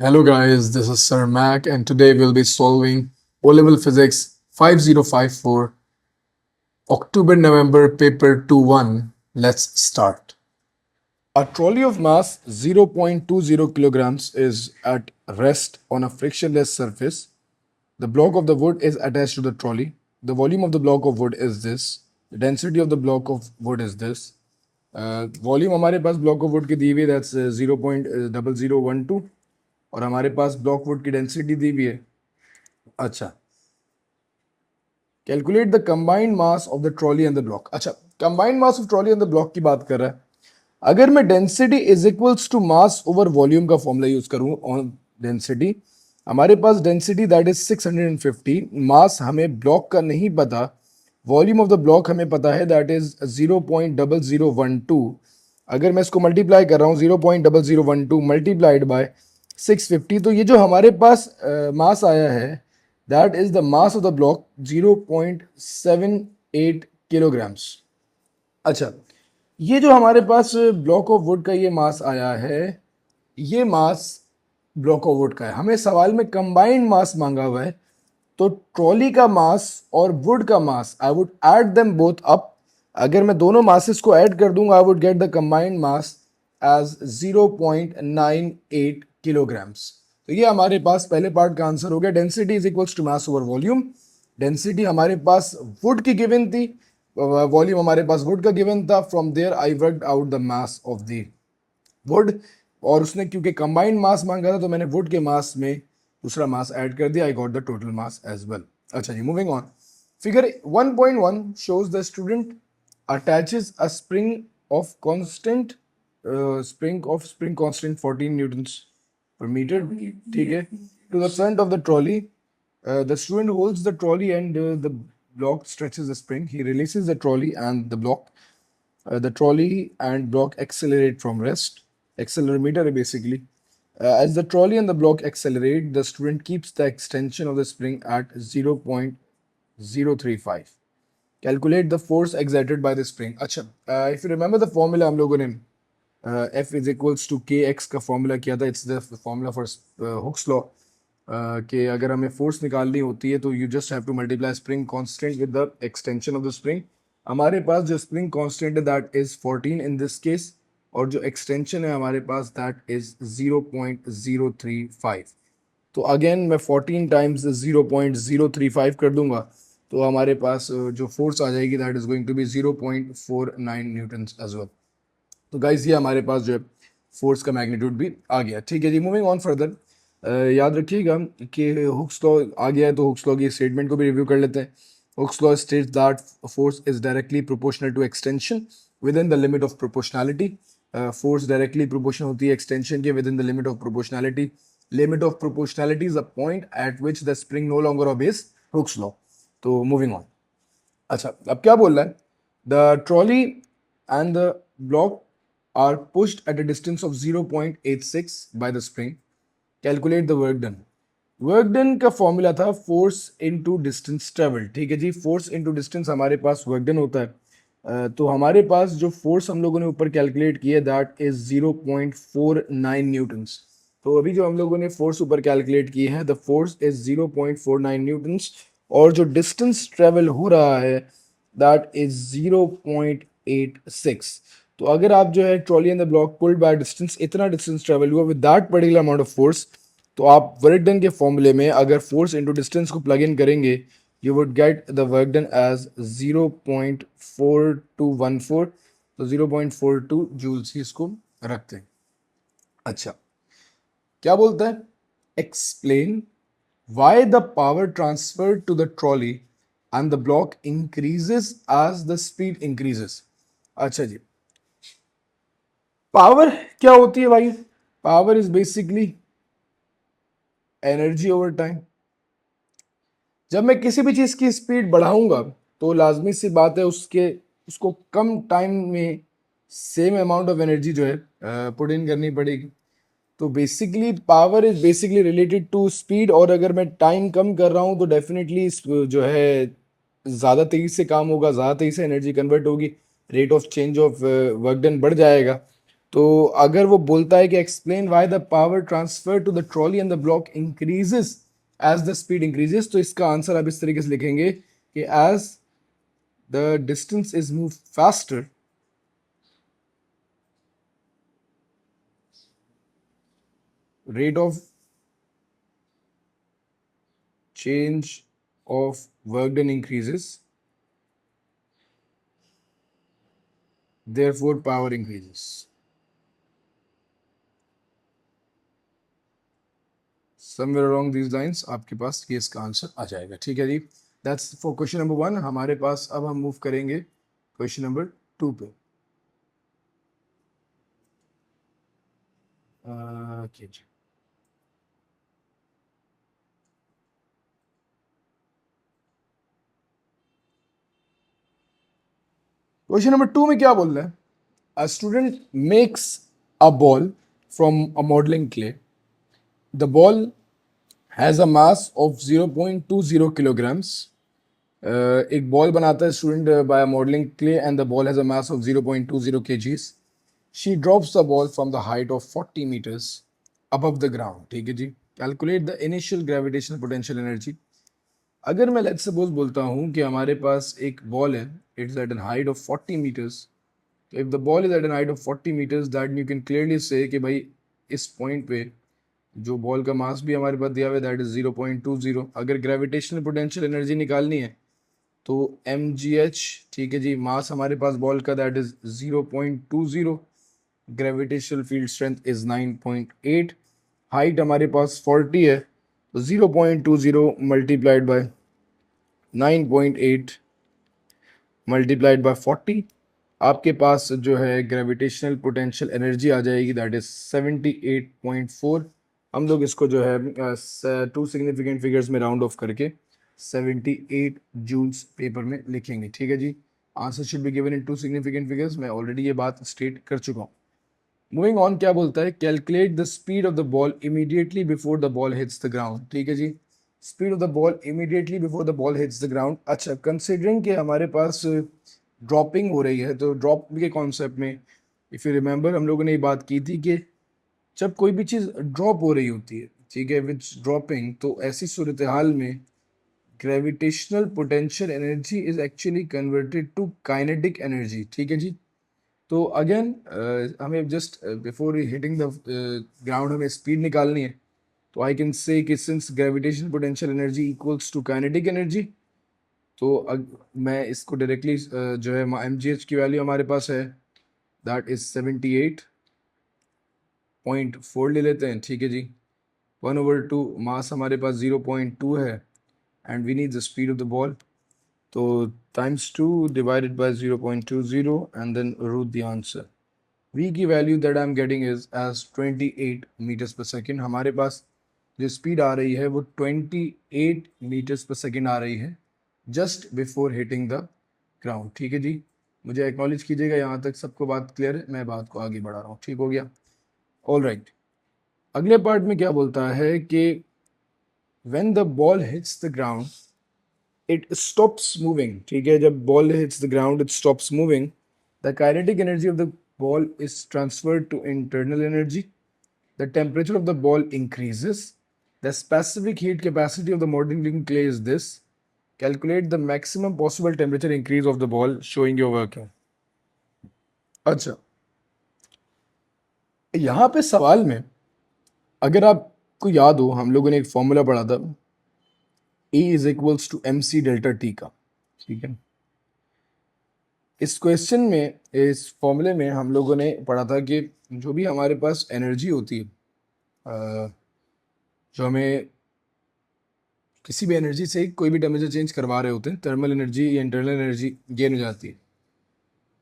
Hello guys, this is Sir Mac and today we'll be solving O-Level Physics 5054 October-November paper 2-1. Let's start. A trolley of mass 0.20 kilograms is at rest on a frictionless surface. The block of the wood is attached to the trolley. The volume of the block of wood is this. The density of the block of wood is this. Volume हमारे पास block of would की दी हुई है that's 0.0012 और हमारे पास block wood की density दी हुई है. अच्छा, calculate the combined mass of the trolley and the block. अच्छा, combined mass of trolley and the block की बात कर रहा है. अगर मैं density is equals to mass over volume का फॉर्मूला यूज करूं ऑन डेंसिटी, हमारे पास डेंसिटी दैट इज 650. मास हमें ब्लॉक का नहीं पता, वॉल्यूम ऑफ द ब्लॉक हमें पता है दैट इज 0.0012. अगर मैं इसको मल्टीप्लाई कर रहा हूँ 0.0012 मल्टीप्लाइड बाय 650, तो ये जो हमारे पास मास आया है that is the mass of the block 0.78 kilograms. अच्छा, ये जो हमारे पास ब्लॉक ऑफ वुड का ये मास आया है, ये मास ब्लॉक ऑफ वुड का है. हमें सवाल में कंबाइंड मास मांगा हुआ है, तो ट्रॉली का मास और वुड का mass I would add them both up. अगर मैं दोनों मासेस को ऐड कर दूंगा I would get the combined mass as 0.98 kilograms. तो ये हमारे पास पहले पार्ट का आंसर हो गया. Density is equals to mass over volume. Density हमारे पास वुड की गिवन थी, वॉल्यूम हमारे पास वुड का गिवन था. From there I worked out the mass of the wood, और उसने क्योंकि कंबाइंड मास मांगा था तो मैंने वुड के मास में दूसरा मास ऐड कर दिया. I got the total mass as well. अच्छा जी, moving on. Figure 1.1 shows the student attaches a spring constant 14 newtons per meter, ठीक है, to the front of the trolley. The student holds the trolley and the block stretches the spring. He releases the trolley and the block. The trolley and block accelerate from rest. Accelerometer है basically. As the trolley and the block accelerate, the student keeps the extension of the spring at 0.035. Calculate the force exerted by the spring. अच्छा, if you remember the formula हम लोगों ने F is equals to kx का formula किया था. It's the formula for Hooke's law. कि अगर हमें फोर्स निकालनी होती है तो you just have to multiply spring constant with the extension of the spring. हमारे पास जो स्प्रिंग कांस्टेंट है that is 14 in this case, और जो एक्सटेंशन है हमारे पास दैट इज 0.035. तो अगेन मैं 14 टाइम्स 0.035 कर दूंगा तो हमारे पास जो फोर्स आ जाएगी that is going to be 0.49 newtons as well. तो गाइज ये हमारे पास जो है फोर्स का मैग्नीट्यूड भी आ गया. ठीक है जी, मूविंग ऑन फर्दर. याद रखिएगा कि हुक्स लॉ आ गया है तो हुक्स लॉ की स्टेटमेंट को भी रिव्यू कर लेते हैं. Hooke's law states that force is directly proportional to extension within the limit of proportionality. Force directly proportional होती है एक्सटेंशन के within the limit of proportionality. Limit of proportionality is a point at which the spring no longer obeys Hooke's law. तो moving on. अच्छा, अब क्या बोल रहा है? The trolley and the block are pushed at a distance of 0.86 by the spring. Calculate the work done. Work done का formula था force into distance travel. ठीक है जी, फोर्स इनटू डिस्टेंस हमारे पास वर्क डन होता है. तो हमारे पास जो फोर्स हम लोगों ने ऊपर कैलकुलेट किया दैट इज 0.49 न्यूटन्स. तो अभी जो हम लोगों ने फोर्स ऊपर कैलकुलेट की है द फोर्स इज 0.49 न्यूटन्स, और जो डिस्टेंस ट्रेवल हो रहा है दैट इज 0.86. तो अगर आप जो है trolley and the block pulled by distance, इतना डिस्टेंस ट्रेवल हुआ with that particular amount of force, तो आप वर्क डन के फॉर्मूले में अगर फोर्स इनटू डिस्टेंस को प्लग इन करेंगे you would get the work done as 0.4214. तो 0.42 जूल्स ही इसको रखते हैं. अच्छा, क्या बोलता है? Explain why the power transfer to the trolley and the block increases as the speed increases. अच्छा जी, पावर क्या होती है भाई? Power is basically energy over time. जब मैं किसी भी चीज की स्पीड बढ़ाऊंगा तो लाजमी सी बात है उसको कम टाइम में सेम अमाउंट ऑफ एनर्जी जो है पुट इन करनी पड़ेगी. तो basically power is basically related to speed, और अगर मैं टाइम कम कर रहा हूँ तो डेफिनेटली जो है ज़्यादा तेज़ी से काम होगा, ज़्यादा तेज़ी से एनर्जी कन्वर्ट होगी, rate of change of work done बढ़ जाएगा. तो अगर वो बोलता है कि explain why the power transfer to the trolley and the block increases as the speed increases, तो इसका आंसर आप इस तरीके से लिखेंगे कि as the distance is move faster, rate of change of work done increases, therefore power increases. Somewhere along these lines आपके पास ये इसका आंसर आ जाएगा। ठीक है जी, दैट्स फॉर क्वेश्चन नंबर 1। हमारे पास अब हम मूव करेंगे क्वेश्चन नंबर 2 पे। ओके जी, क्वेश्चन नंबर 2 में क्या बोल रहा है? A student makes a ball from a modeling clay. The ball has a mass of 0.20 kilograms. एक बॉल बनाता है student by modelling clay and the ball has a mass of 0.20 kgs. She drops the ball from the height of 40 meters above the ground. ठीक है जी, calculate the initial gravitational potential energy. अगर मैं let's suppose बोलता हूँ कि हमारे पास एक बॉल है, it's at an height of 40 meters. If the ball is at an height of 40 meters, that you can clearly say कि भाई इस पॉइंट पे जो बॉल का मास भी हमारे पास दिया हुआ है दैट इज 0.20। अगर ग्रेविटेशनल पोटेंशियल एनर्जी निकालनी है तो mgh, ठीक है जी, मास हमारे पास बॉल का that is 0.20, gravitational field strength is 9.8, height हमारे पास 40 है, तो 0.20 मल्टीप्लाइड बाय 9.8 मल्टीप्लाइड बाय 40, आपके पास जो है ग्रेविटेशनल पोटेंशियल एनर्जी आ जाएगी दैट इज 78.4। हम लोग इसको जो है टू सिग्निफिकेंट फिगर्स में राउंड ऑफ करके 78 जूल्स पेपर में लिखेंगे। ठीक है जी, answer should be given in two significant figures. मैं ऑलरेडी ये बात स्टेट कर चुका हूँ। मूविंग ऑन, क्या बोलता है? Calculate the speed of the ball immediately before the ball hits the ground. ठीक है जी, speed of the ball immediately before the ball hits the ground. अच्छा, कंसिडरिंग कि हमारे पास ड्रॉपिंग हो रही है, तो ड्रॉप के कॉन्सेप्ट में इफ़ यू रिमेंबर हम लोगों ने ये बात की थी कि जब कोई भी चीज़ ड्रॉप हो रही होती है, ठीक है, विच ड्रॉपिंग, तो ऐसी सूरत हाल में gravitational potential energy is actually converted to kinetic energy. ठीक है जी, तो अगेन हमें just before hitting the ground हमें स्पीड निकालनी है, तो आई कैन से कि since gravitational potential energy equals to kinetic energy, तो मैं इसको डायरेक्टली जो है एम जी एच की वैल्यू हमारे पास है दैट इज 78.4 ले लेते हैं। ठीक है जी, 1/2 मास हमारे पास 0.2 है and we need the speed of the ball, तो times 2 divided by 0.20 and then root the answer. v की value that I am getting is as 28 metres per second. हमारे पास जो स्पीड आ रही है वो 28 मीटर्स पर सेकेंड आ रही है just before hitting the ground. ठीक है जी, मुझे एक्नॉलेज कीजिएगा, यहाँ तक सबको बात क्लियर है? मैं बात को आगे बढ़ा रहा हूँ, ठीक हो गया? ऑल राइट, अगले पार्ट में क्या बोलता है कि when the ball hits the ground it stops moving. ठीक है, जब ball hits the ground it stops moving, the kinetic energy of the ball is transferred to internal energy, the temperature of the ball increases, the specific heat capacity of the modeling clay is this, calculate the maximum possible temperature increase of the ball showing your working। अच्छा, यहाँ पे सवाल में अगर आपको याद हो हम लोगों ने एक फॉर्मूला पढ़ा था E is equals to M C delta T का। ठीक है, इस क्वेश्चन में, इस फॉर्मूले में हम लोगों ने पढ़ा था कि जो भी हमारे पास एनर्जी होती है, जो हमें किसी भी एनर्जी से कोई भी टेम्परेचर चेंज करवा रहे होते हैं, थर्मल एनर्जी या इंटरनल एनर्जी गेन हो जाती है।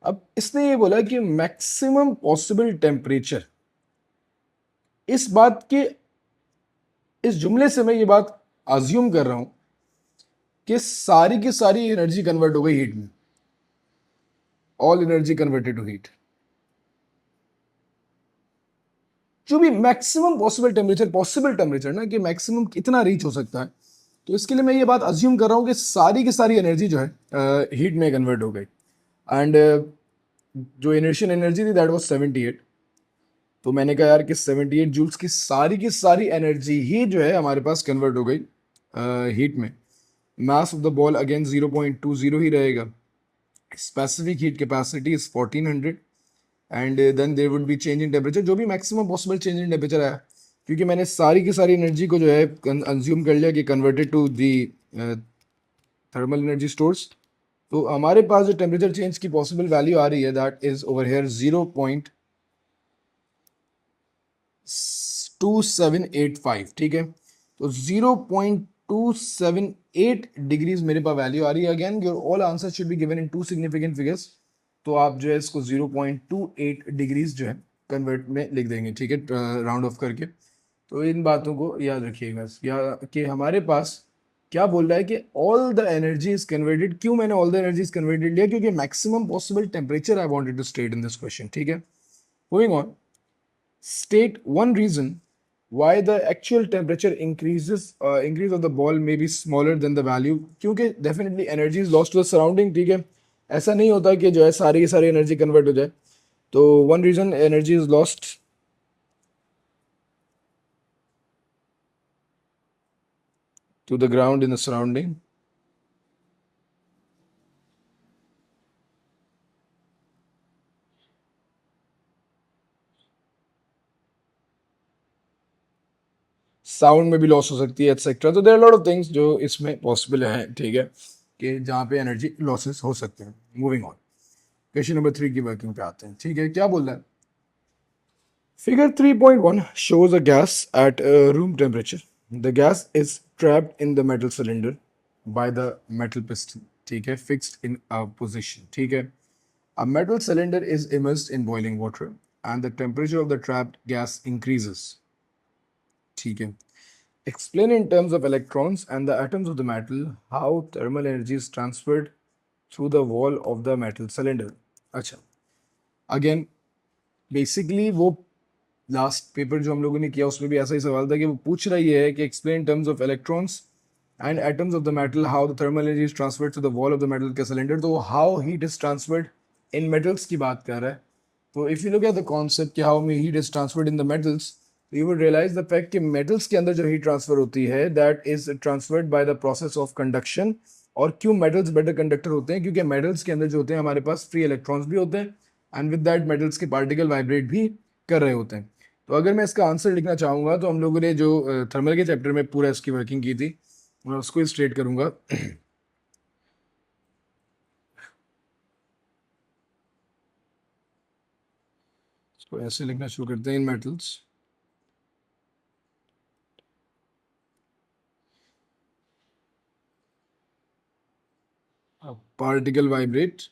अब इसने ये बोला कि मैक्सिमम पॉसिबल टेम्परेचर, इस बात के, इस जुमले से मैं ये बात अज्यूम कर रहा हूं कि सारी की सारी एनर्जी कन्वर्ट हो गई हीट में, all energy converted to heat. जो भी maximum possible temperature, possible temperature ना कि मैक्सिमम कितना रीच हो सकता है, तो इसके लिए मैं ये बात अज्यूम कर रहा हूँ कि सारी की सारी एनर्जी जो है हीट में कन्वर्ट हो गई। एंड जो इनिशियल एनर्जी थी दैट वाज 78, तो मैंने कहा यार कि 78 जूल्स की सारी एनर्जी ही जो है हमारे पास कन्वर्ट हो गई हीट में। Mass of the ball again 0.20 ही रहेगा। Specific heat capacity is 1400 and then there would be change in temperature, जो भी maximum possible change in temperature आया, क्योंकि मैंने सारी की सारी एनर्जी को जो है कंज्यूम कर लिया कि converted to the thermal energy stores. तो हमारे पास जो टेम्परेचर चेंज की पॉसिबल वैल्यू आ रही है दैट इज ओवर हेयर 0.2785। ठीक है, तो 0.278 डिग्रीज मेरे पास वैल्यू आ रही है। Again your all answer should be given in two significant figures, तो आप जो है इसको 0.28 डिग्रीज जो है कन्वर्ट में लिख देंगे। ठीक है, राउंड ऑफ करके। तो इन बातों को याद रखिएगा या कि हमारे पास क्या बोल रहा है कि all the energy is converted. क्यों मैंने all the energy is converted लिया? क्योंकि maximum possible temperature I wanted to state in this question. ठीक है, moving on. State one reason why the actual temperature increase of the ball may be smaller than the value। क्योंकि definitely energy is lost to the surrounding। ठीक है, ऐसा नहीं होता कि जो है सारी की सारी एनर्जी कन्वर्ट हो जाए। तो one reason energy is lost to the ground in the surrounding sound में भी लॉस हो सकती है एक्सेट्रा। तो there are lot of things जो इसमें पॉसिबल है। ठीक है, कि जहाँ पे एनर्जी लॉसेस हो सकते हैं। मूविंग ऑन, क्वेश्चन नंबर 3 की वर्किंग पे आते हैं। ठीक है, क्या बोल रहा है? Figure 3.1 shows a gas at room temperature. The gas is trapped in the metal cylinder by the metal piston, ठीक है, fixed in a position। ठीक है, a metal cylinder is immersed in boiling water and the temperature of the trapped gas increases। ठीक है, explain in terms of electrons and the atoms of the metal how thermal energy is transferred through the wall of the metal cylinder। अच्छा, again basically वो last paper जो हम लोगों ने किया उसमें भी ऐसा ही सवाल था कि वो पूछ रही है कि explain terms of electrons and atoms of the metal how the thermal energy is transferred to the wall of the metal के सिलेंडर। तो how heat is transferred in metals की बात कर रहा है। तो if you look at the concept कि how heat is transferred in the metals, you would realise the fact कि मेटल्स के अंदर जो हीट ट्रांसफर होती है that is transferred by the process of conduction. और क्यों मेटल्स बेटर कंडक्टर होते हैं? क्योंकि मेटल्स के अंदर जो होते हैं हमारे पास फ्री इलेक्ट्रॉन्स भी होते हैं एंड विद दैट मेटल्स के पार्टिकल वाइब्रेट भी कर रहे होते हैं। तो अगर मैं इसका आंसर लिखना चाहूँगा तो हम लोगों ने जो थर्मल के चैप्टर में पूरा इसकी वर्किंग की थी मैं उसको स्ट्रेट करूँगा। इसको ऐसे लिखना शुरू करते हैं। इन metals particle vibrate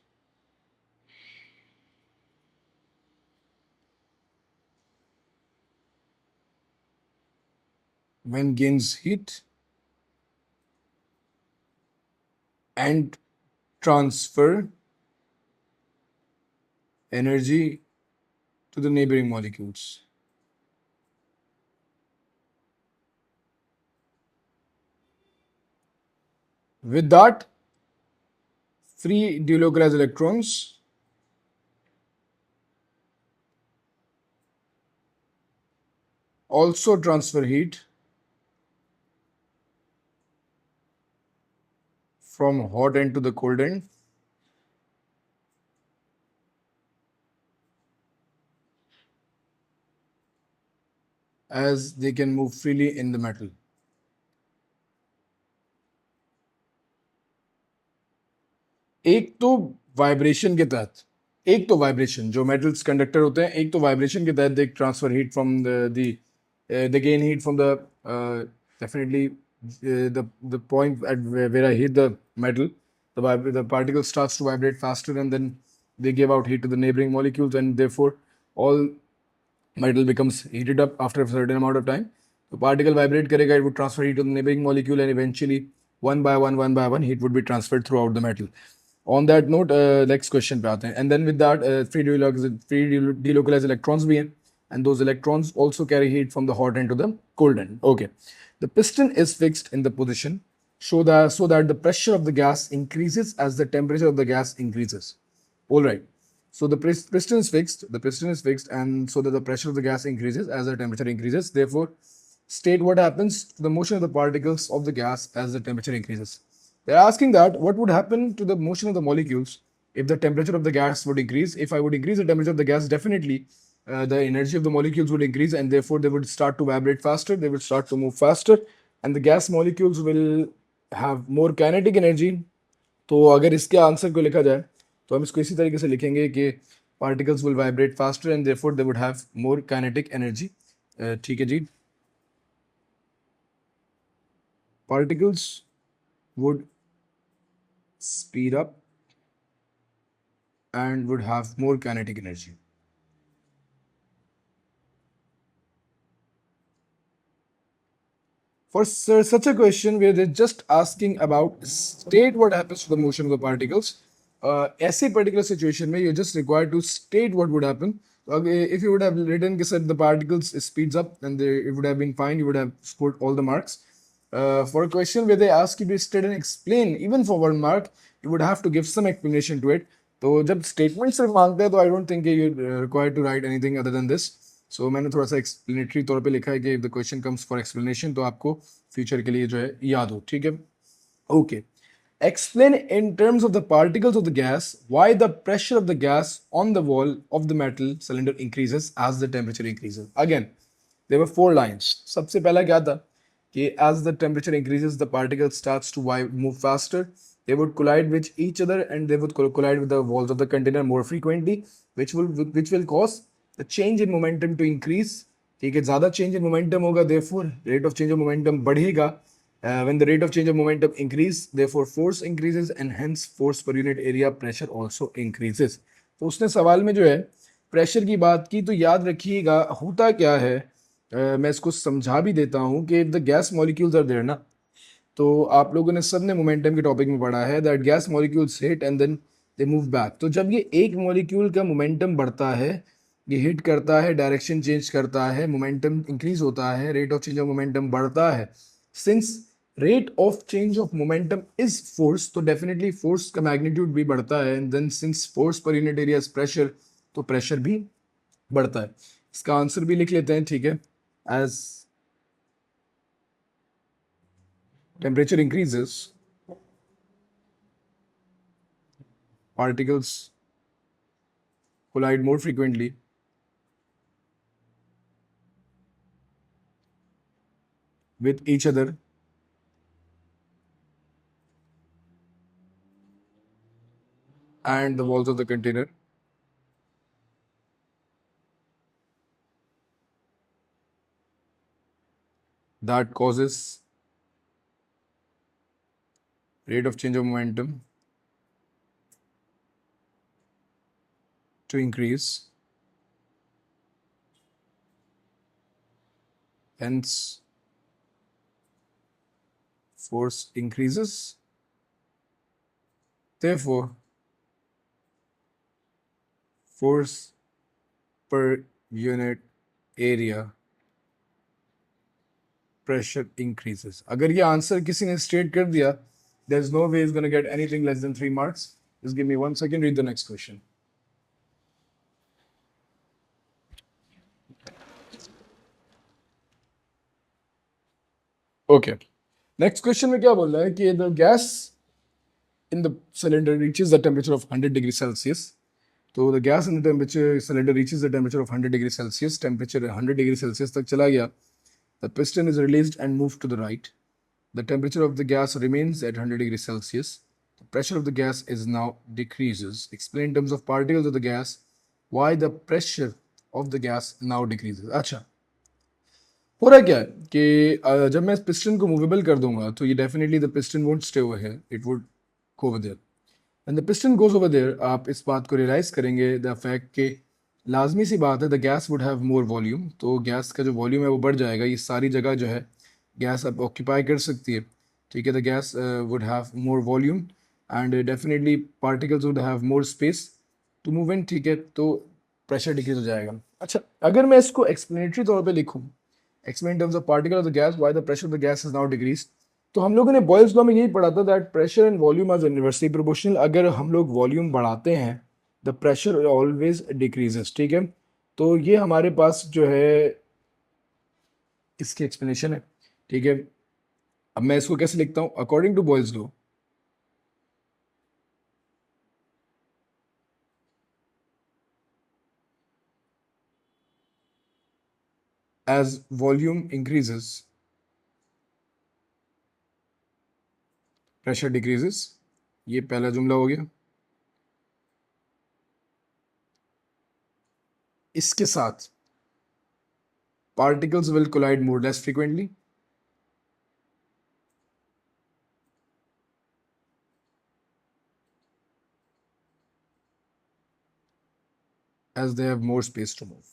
when gains heat and transfer energy to the neighboring molecules। With that, free delocalized electrons also transfer heat from hot end to the cold end as they can move freely in the metal। एक तो vibration के तहत, एक तो vibration जो metals conductor होते हैं, एक तो वाइब्रेशन के तहत they transfer heat from the gain heat from the definitely the point at where I hit the metal, the particle starts to vibrate faster and then they give out heat to the neighboring molecules and therefore all metal becomes heated up after a certain amount of time। तो particle vibrate करेगा, it would transfer heat to the neighboring molecule and eventually one by one heat would be transferred throughout the metal। On that note, next question पे आते हैं। And then with that, free delocalized electrons भी हैं and those electrons also carry heat from the hot end to the cold end। Okay, the piston is fixed in the position so that the pressure of the gas increases as the temperature of the gas increases। All right, So the piston is fixed. The piston is fixed, and so that the pressure of the gas increases as the temperature increases. Therefore, state what happens to the motion of the particles of the gas as the temperature increases. They're asking that what would happen to the motion of the molecules if the temperature of the gas would increase. If I would increase the temperature of the gas, definitely the energy of the molecules would increase, and therefore they would start to vibrate faster. They would start to move faster, and the gas molecules will have more kinetic energy. तो अगर इसके answer को लिखा जाए तो हम इसको इसी तरीके से लिखेंगे कि particles will vibrate faster and therefore they would have more kinetic energy. ठीक है जी. Particles would speed up and would have more kinetic energy. For such a question where they're just asking about state what happens to the motion of the particles, ऐसे particular situation में you're just required to state what would happen. Okay, if you would have written that the particles speeds up, then it would have been fine. You would have scored all the marks. For a question where they ask you to state and explain, even for 1 mark, you would have to give some explanation to it. तो जब statement सिर्फ मांगते हैं तो I don't think you required to write anything other than this. So मैंने थोड़ा सा explanatory तौर पे लिखा है कि if the question comes for explanation तो आपको फ्यूचर के लिए जो है याद हो. ठीक है. Okay. Explain in terms of the particles of the gas why the pressure of the gas on the wall of the metal cylinder increases as the temperature increases. Again, there were 4 lines. सबसे पहला क्या था कि as the temperature increases the particle starts to move faster. They would collide with each other and they would collide with the walls of the container more frequently, which will cause the change in momentum to increase. ठीक है. ज़्यादा change in momentum होगा, therefore rate of change of momentum बढ़ेगा. When the rate of change of momentum increase, therefore force increases and hence force per unit area pressure also increases. तो उसने सवाल में जो है प्रेशर की बात की. तो याद रखिएगा होता क्या है, मैं इसको समझा भी देता हूँ कि the gas molecules are there ना. तो आप लोगों ने सब ने मोमेंटम के टॉपिक में पढ़ा है that gas molecules hit and then they move back. तो जब ये एक मॉलिक्यूल का मोमेंटम बढ़ता है, ये हिट करता है, डायरेक्शन चेंज करता है, मोमेंटम इंक्रीज होता है, rate of change of momentum बढ़ता है. Since rate of change of momentum is force, तो डेफिनेटली फोर्स का मैग्नीट्यूड भी बढ़ता है. And then since force per unit area is pressure, तो प्रेशर भी बढ़ता है. इसका आंसर भी लिख लेते हैं. ठीक है. As temperature increases, particles collide more frequently with each other and the walls of the container. That causes rate of change of momentum to increase. Hence, force increases. Therefore, force per unit area pressure increases. अगर ये answer किसी ने state कर दिया, there's no way he's going to get anything less than 3 marks. Just give me 1 second, read the next question. Okay. Next question में क्या बोल रहा है कि the gas in the cylinder reaches the temperature of 100 degrees Celsius. तो the gas in the temperature cylinder reaches the temperature of 100 degrees Celsius. Temperature 100 degrees Celsius तक चला गया. The piston is released and moved to the right. The temperature of the gas remains at 100 degrees Celsius. The pressure of the gas is now decreases. Explain in terms of particles of the gas why the pressure of the gas now decreases. अच्छा, हो रहा क्या है कि जब मैं piston को movable कर दूंगा तो ये definitely the piston won't stay over here, it would go over there. And the piston goes over there, आप इस बात को रियलाइज करेंगे द फैक्ट के लाजमी सी बात है the gas would have more volume. तो गैस का जो वॉल्यूम है वो बढ़ जाएगा. ये सारी जगह जो है गैस अब ऑक्यूपाई कर सकती है. ठीक है. The gas would have more volume and definitely particles would have more space to move in. ठीक है. तो प्रेशर डिक्रीज हो जाएगा. अच्छा, अगर मैं इसको एक्सप्लेनेटरी तौर पे लिखूँ, explain terms of particle of the gas why the pressure of the gas is now decrease, तो हम लोगों ने बॉयल्स लॉ में यही पढ़ा था that pressure and volume are inversely proportional. अगर हम लोग वॉल्यूम बढ़ाते हैं द प्रेशर ऑलवेज डिक्रीजेस। ठीक है, तो ये हमारे पास जो है इसकी एक्सप्लेनेशन है। ठीक है, अब मैं इसको कैसे लिखता हूं? According to Boyle's law, as volume increases pressure decreases. ये पहला जुमला हो गया। इसके साथ particles will collide more less frequently as they have more space to move.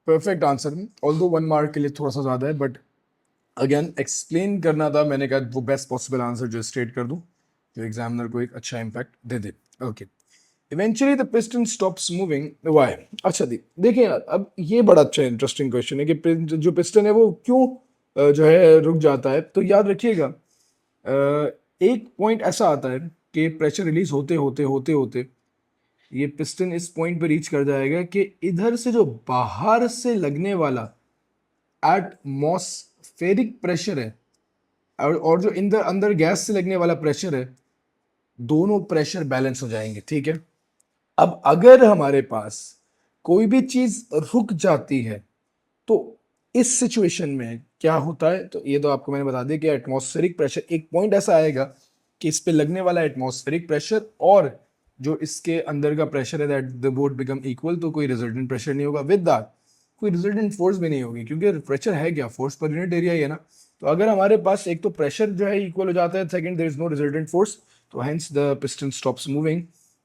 Perfect answer, although 1 mark के लिए थोड़ा सा ज़्यादा है, बट अगेन एक्सप्लेन करना था, मैंने कहा वो बेस्ट पॉसिबल आंसर जो स्टेट कर दूं, जो एग्जामिनर को एक अच्छा impact they they. Okay, eventually the piston stops moving, why? अच्छा देखिए यार, अब ये बड़ा अच्छा इंटरेस्टिंग क्वेश्चन है कि जो पिस्टन है वो क्यों जो है रुक जाता है। तो याद रखिएगा, एक पॉइंट ऐसा आता है कि प्रेशर रिलीज होते होते होते होते ये पिस्टन इस पॉइंट पे रीच कर जाएगा कि इधर से जो बाहर से लगने वाला एटमॉस्फेरिक प्रेशर है और जो अंदर अंदर गैस से लगने वाला प्रेशर है, दोनों प्रेशर बैलेंस हो जाएंगे। ठीक है, अब अगर हमारे पास कोई भी चीज रुक जाती है तो इस सिचुएशन में क्या होता है? तो ये तो आपको मैंने बता दिया कि एटमॉस्फेरिक प्रेशर, एक पॉइंट ऐसा आएगा कि इस पे लगने वाला एटमॉस्फेरिक प्रेशर और जो इसके अंदर का प्रेशर है, that the both become equal, तो कोई रिजल्टेंट प्रेशर नहीं होगा। विद दैट कोई रिजल्टेंट फोर्स भी नहीं होगी, क्योंकि प्रेशर है क्या? फोर्स पर यूनिट एरिया ही है ना। तो अगर हमारे पास एक तो प्रेशर जो है इक्वल हो जाता है, second there is no resultant force, तो hence the piston stops moving.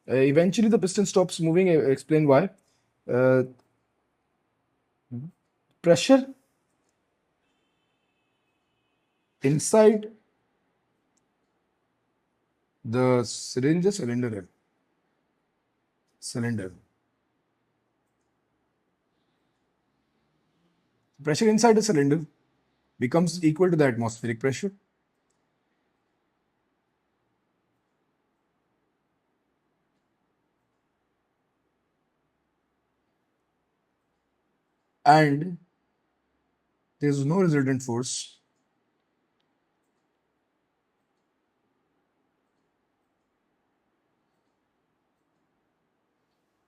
Eventually the piston stops moving, explain why. Pressure inside the syringe, cylinder. Pressure inside the cylinder becomes equal to the atmospheric pressure, and there is no resultant force,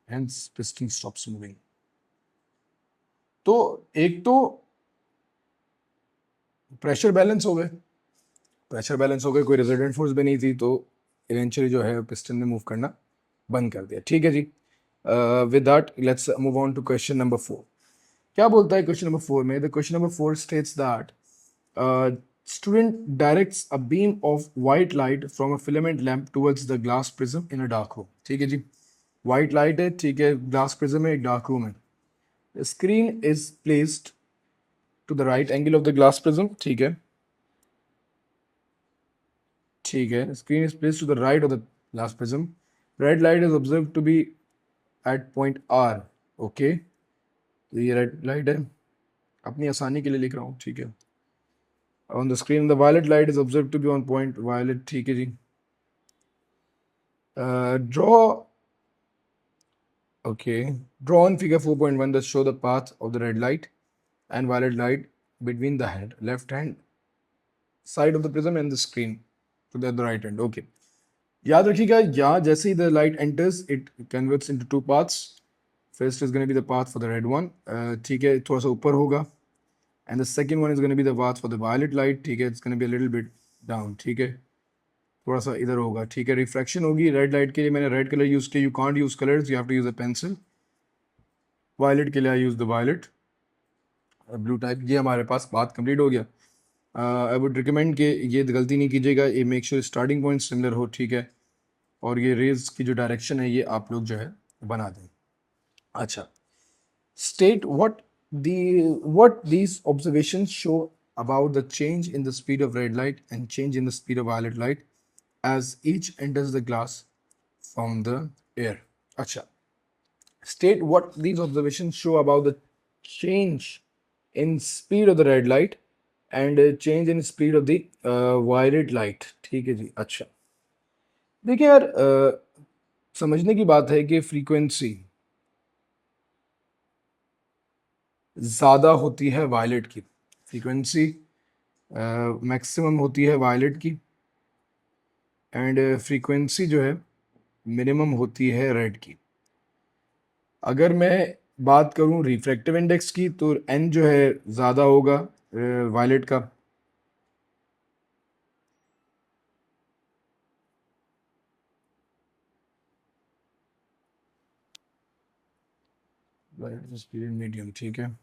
hence piston stops moving. तो एक तो pressure balance हो गए, कोई resultant force भी नहीं थी, तो इवेंचुअली जो है पिस्टन ने मूव करना बंद कर दिया। ठीक है जी, with that let's move on to question number 4। क्या बोलता है क्वेश्चन नंबर 4 में? The question number 4 states that student directs a beam of white light from a filament lamp towards the glass prism in a dark room। ठीक है जी, white light है, ठीक है, glass prism है, एक डार्क रूम है। The screen is placed to the right angle of the glass prism। ठीक है, screen is placed to the right of the glass prism। Red light is observed to be at point R। Okay, तो ये red light है, अपनी आसानी के लिए लिख रहा हूँ। ठीक है, on the screen the violet light is observed to be on point violet। ठीक है जी, draw okay, draw on figure 4.1 that show the path of the red light and violet light between the left hand side of the prism and the screen to the right hand। Okay, याद रखिएगा, यहाँ जैसे ही the light enters it converts into two paths। First is going to be the path for the red one, ठीक है, थोड़ा सा ऊपर होगा, and the second one is going to be the path for the violet light। ठीक है, it's going to be a little bit down। ठीक है, थोड़ा सा इधर होगा। ठीक है, रिफ्रैक्शन होगी रेड लाइट के लिए, मैंने रेड कलर यूज किया। You can't use colours, you have to use a pencil. Violet के लिए I use the violet blue type. ये हमारे पास बात कंप्लीट हो गया। आई वुड रिकमेंड कि ये गलती नहीं कीजिएगा, ये make sure starting point similar हो। ठीक है, और ये रेज की जो डायरेक्शन है ये आप लोग जो है बना दें। अच्छा, state what these observations show about the change in the speed of red light and change in the speed of violet light as each enters the glass from the air। अच्छा, state what these observations show about the change in speed of the red light and change in speed of the violet light. ठीक है जी। अच्छा, देखिए यार, समझने की बात है कि फ्रीक्वेंसी ज़्यादा होती है वायलेट की, फ्रीक्वेंसी मैक्सिमम होती है वायलेट की, एंड फ्रीक्वेंसी जो है मिनिमम होती है रेड की। अगर मैं बात करूं रिफ्रैक्टिव इंडेक्स की तो एन जो है ज़्यादा होगा वायलेट का। वायलेट स्पीड मीडियम, ठीक है।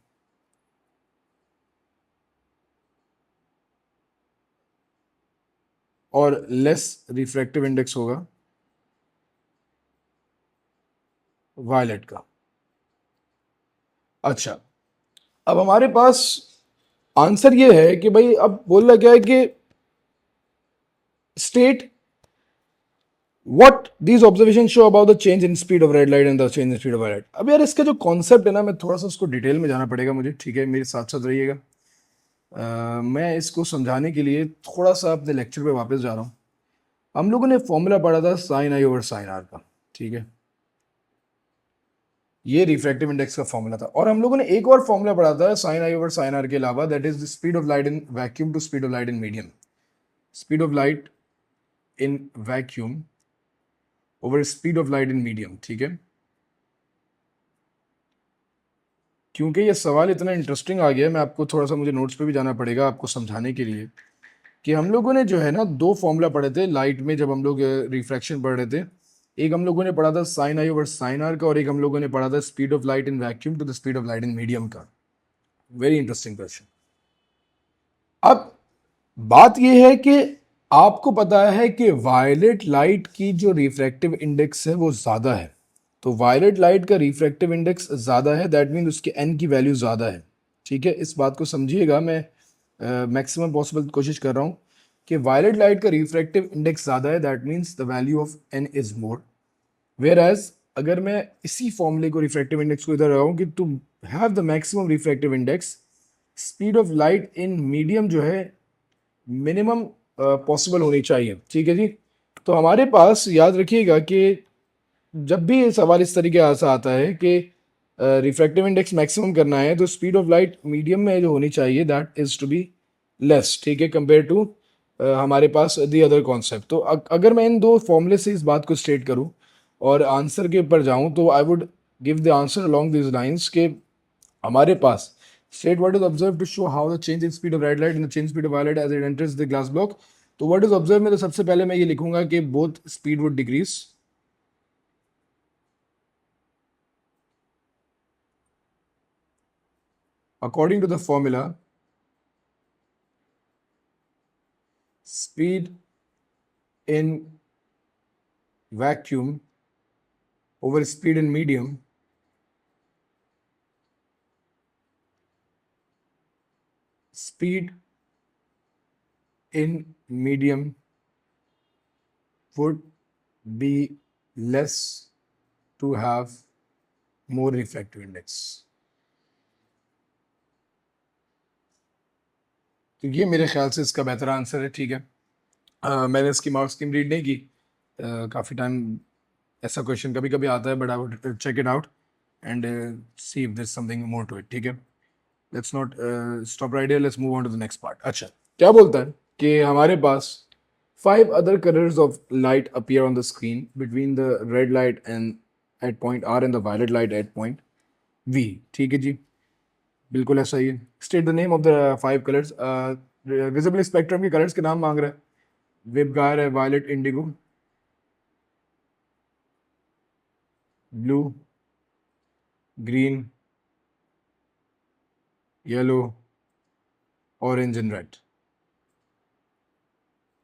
और लेस रिफ्रैक्टिव इंडेक्स होगा वायलेट का। अच्छा, अब हमारे पास आंसर ये है कि भाई अब बोलना क्या है कि state what these observation show about the change in speed of red light and the change in speed of violet. अब यार इसका जो कॉन्सेप्ट है ना, मैं थोड़ा सा उसको डिटेल में जाना पड़ेगा मुझे, ठीक है, मेरे साथ साथ रहिएगा। मैं इसको समझाने के लिए थोड़ा सा अपने लेक्चर पे वापस जा रहा हूँ। हम लोगों ने फॉर्मूला पढ़ा था sine I over sine are का, ठीक है, ये रिफ्रैक्टिव इंडेक्स का फॉर्मूला था। और हम लोगों ने एक और फॉर्मूला पढ़ा था साइन आई ओवर साइन आर के अलावा, that is the speed of light in vacuum to speed of light in medium, speed of light in vacuum over speed of light in medium, ठीक है। क्योंकि ये सवाल इतना इंटरेस्टिंग आ गया, मैं आपको थोड़ा सा, मुझे नोट्स पे भी जाना पड़ेगा आपको समझाने के लिए, कि हम लोगों ने जो है ना दो फॉर्मूला पढ़े थे लाइट में जब हम लोग रिफ्रैक्शन पढ़ रहे थे। एक हम लोगों ने पढ़ा था sine I over sine are का, और एक हम लोगों ने पढ़ा था speed of light in vacuum to the speed of light in medium का। Very interesting question. अब बात यह है कि आपको पता है कि वायलेट लाइट की जो रिफ्रैक्टिव इंडेक्स है वो ज़्यादा है। तो वायलेट लाइट का रिफ्रैक्टिव इंडेक्स ज़्यादा है, दैट मीन उसके एन की वैल्यू ज़्यादा है, ठीक है। इस बात को समझिएगा, मैं मैक्सिमम पॉसिबल कोशिश कर रहा हूँ कि वायलेट लाइट का रिफ्रैक्टिव इंडेक्स ज़्यादा है, that means the value of N is more. Whereas अगर मैं इसी फॉर्मूले को रिफ्रैक्टिव इंडेक्स को इधर लगाऊँ कि to have the maximum refractive index, speed of light in medium जो है मिनिमम पॉसिबल होनी चाहिए, ठीक है जी। तो हमारे पास याद रखिएगा कि जब भी ये सवाल इस तरीके से आता है कि रिफ्रैक्टिव इंडेक्स मैक्सिमम करना है, तो स्पीड ऑफ लाइट मीडियम में जो होनी चाहिए that is to be less, ठीक है, कंपेयर टू हमारे पास दी अदर कॉन्सेप्ट। तो अगर मैं इन दो फॉर्मूले से इस बात को स्टेट करूं और आंसर के ऊपर जाऊं, तो I would give the answer along this lines के हमारे पास state what is observed to show how the change in speed of red light and the change speed of violet as it enters the glass block। तो what is observed में तो सबसे पहले मैं ये लिखूंगा कि both speed would decrease according to the formula speed in vacuum over speed in medium speed in medium would be less to have more refractive index। तो ये मेरे ख्याल से इसका बेहतर आंसर है, ठीक है। मैंने इसकी मार्क्स स्कीम रीड नहीं की, काफ़ी टाइम ऐसा क्वेश्चन कभी कभी आता है, but I would check it out and see if there is something more to it, ठीक है। Let's not stop right here, let's move on to the next part. अच्छा, क्या बोलता है कि हमारे पास 5 other colors of light appear on the screen between the red light and at point R and the violet light at point V, ठीक है जी, बिल्कुल ऐसा ही है। State the name of the 5 colours. Visible spectrum के colours के नाम मांग रहा है, विबगायर है, violet, indigo, blue, green, yellow, orange and red.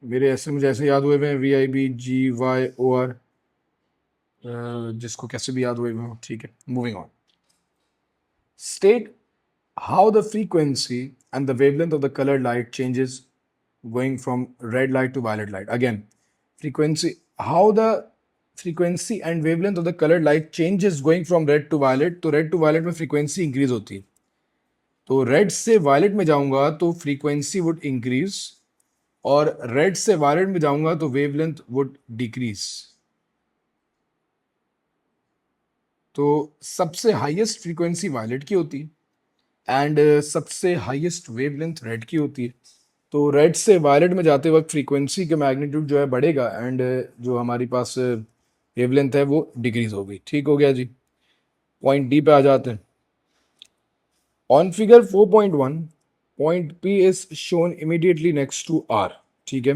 मेरे ऐसे मुझे ऐसे याद हुए हुए हैं, VIBGYOR, जिसको कैसे भी याद हुए हुए हो, ठीक है। Moving on, state how the frequency and the wavelength of the colored light changes going from red light to violet light. Again, frequency, how the frequency and wavelength of the colored light changes going from red to violet। तो red to violet में frequency increase होती है, तो red से violet में जाऊंगा तो frequency would increase, और रेड से वायलेट में जाऊंगा तो वेवलेंथ वुड डिक्रीज। तो सबसे हाईएस्ट फ्रीक्वेंसी वायलेट की होती है एंड सबसे हाईएस्ट वेवलेंथ रेड की होती है। तो रेड से वायलेट में जाते वक्त फ्रीक्वेंसी का मैग्नीट्यूड जो है बढ़ेगा एंड जो हमारी पास वेवलेंथ है वो डिक्रीज होगी। ठीक हो गया जी। पॉइंट डी पे आ जाते हैं। On figure 4.1 point P is shown immediately next to R. ठीक है।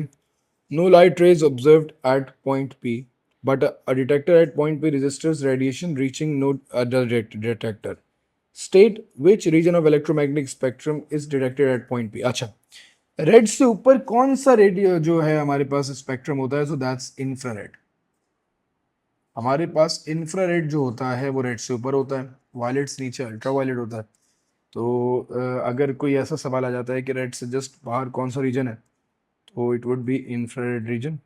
No light rays observed at point P, but a detector at point P registers radiation reaching no other detector. State which region of electromagnetic spectrum is detected at point P. अच्छा, red से ऊपर कौन सा radio जो है हमारे पास spectrum होता है? So that's infrared. हमारे पास इंफ्रारेड जो होता है वो रेड से ऊपर होता है, वायलेट्स नीचे अल्ट्रा वायलेट होता है। तो अगर कोई ऐसा सवाल आ जाता है कि रेड से जस्ट बाहर कौन सा रीजन है, तो it would be infrared reason.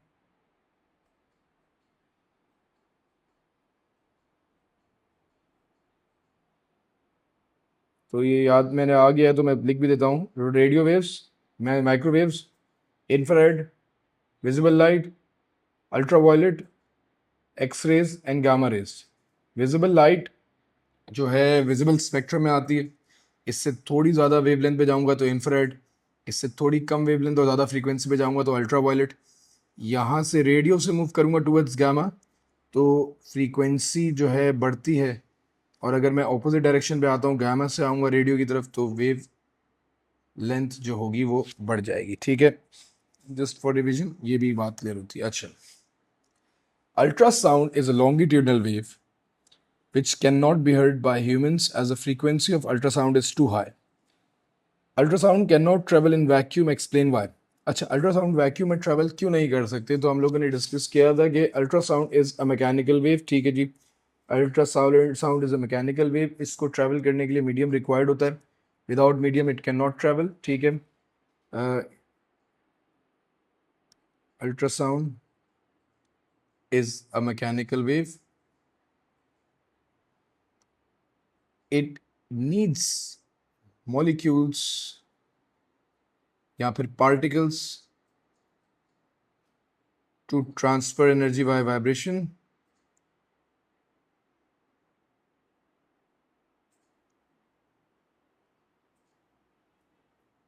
तो ये याद मैंने आ गया है तो मैं लिख भी देता हूँ। Radio waves, microwaves, infrared, visible light, ultra violet, x-rays and gamma rays. Visible light जो है विजिबल स्पेक्ट्रम में आती है, इससे थोड़ी ज़्यादा वेवलेंथ पे जाऊंगा तो इंफ्रारेड, इससे थोड़ी कम वेवलेंथ और ज़्यादा फ्रीक्वेंसी पे जाऊंगा तो अल्ट्रा वायलेट। यहाँ से रेडियो से मूव करूंगा टुवर्ड्स गामा तो फ्रीक्वेंसी जो है बढ़ती है, और अगर मैं ऑपोजिट डायरेक्शन पे आता हूँ गामा से आऊँगा रेडियो की तरफ तो वेव लेंथ जो होगी वो बढ़ जाएगी। ठीक है, जस्ट फॉर रिविजन ये भी बात क्लियर होती है। अच्छा, ultrasound is a longitudinal wave which cannot be heard by humans as the frequency of ultrasound is too high. Ultrasound cannot travel in vacuum. Explain why. अच्छा, अल्ट्रासाउंड वैक्यूम में travel क्यों नहीं कर सकते? तो हम लोगों ने डिस्कस किया था कि ultrasound is a mechanical wave. ठीक है जी, ultrasound sound is a mechanical wave. इसको ट्रैवल करने के लिए मीडियम रिक्वायर्ड होता है, without medium it can not travel. ठीक है, ultrasound is a mechanical wave, it needs molecules या फिर particles to transfer energy by vibration.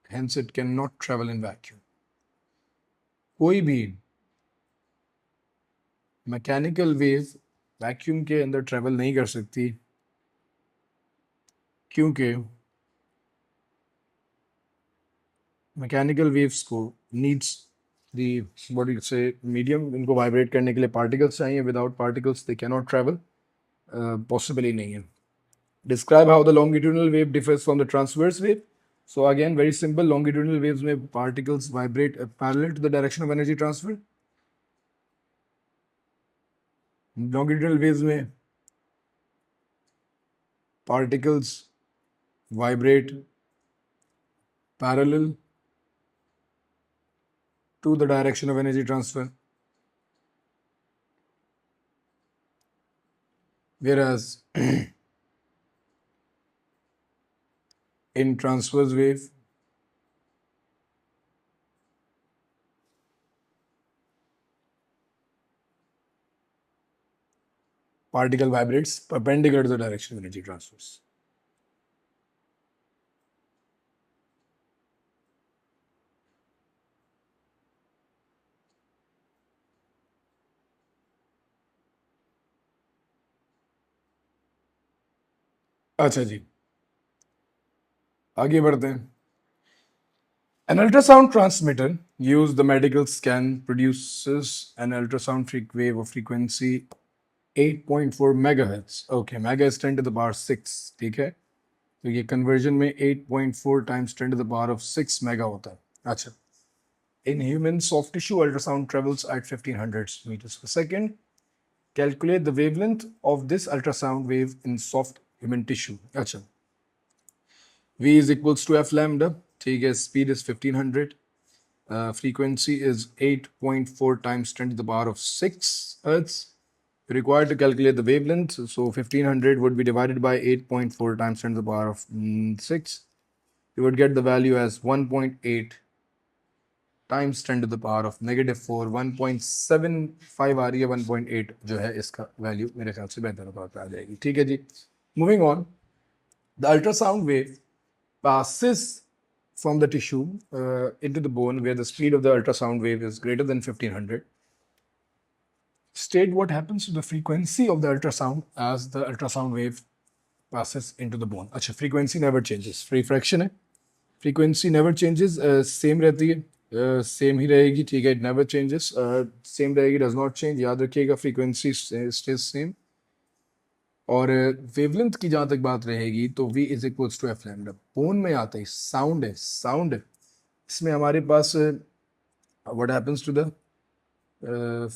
Hence it cannot travel in vacuum. कोई भी मैकेनिकल वेव वैक्यूम के अंदर ट्रेवल नहीं कर सकती, क्योंकि मैकेनिकल वेव्स को नीड्स दी बॉडी से मीडियम, इनको वाइब्रेट करने के लिए पार्टिकल्स चाहिए। Without particles they cannot travel, possible ही नहीं है। Describe how the longitudinal wave differs from the transverse wave. So again very simple, longitudinal waves में particles vibrate parallel to the direction of energy transfer. Longitudinal waves में particles vibrate parallel to the direction of energy transfer, whereas in transverse wave particle vibrates perpendicular to the direction of energy transfers. अच्छा जी, आगे बढ़ते हैं। An ultrasound transmitter used the medical scan produces an ultrasound wave of frequency 8.4 megahertz. Okay, mega is 10 to the power 6. ठीक है, तो ये conversion में 8.4 times 10 to the power of 6 mega होता है। अच्छा, in human soft tissue, ultrasound travels at 1500 meters per second. Calculate the wavelength of this ultrasound wave in soft human tissue. अच्छा, V is equals to F lambda. ठीक है, speed is 1500. Frequency is 8.4 times 10 to the power of 6 hertz. Required to calculate the wavelength. So 1500 would be divided by 8.4 times 10 to the power of 6. you would get the value as 1.8 times 10 to the power of -4. 1.75 आ रही है, 1.8 जो है इसका value मेरे ख्याल से बेहतर तौर पर आ जाएगी। ठीक है जी, moving on. The ultrasound wave passes from the tissue into the bone where the speed of the ultrasound wave is greater than 1500. State what happens to the frequency of the ultrasound as the ultrasound wave passes into the bone. अच्छा, frequency never changes, refraction है, frequency never changes, same रहती है, same ही रहेगी। ठीक है, it never changes, same रहेगी, does not change, याद रखिएगा, frequency stays same। और वेवलेंथ की जहाँ तक बात रहेगी तो v is equals to F lambda. Bone में आता है साउंड है, साउंड इसमें हमारे पास what happens to the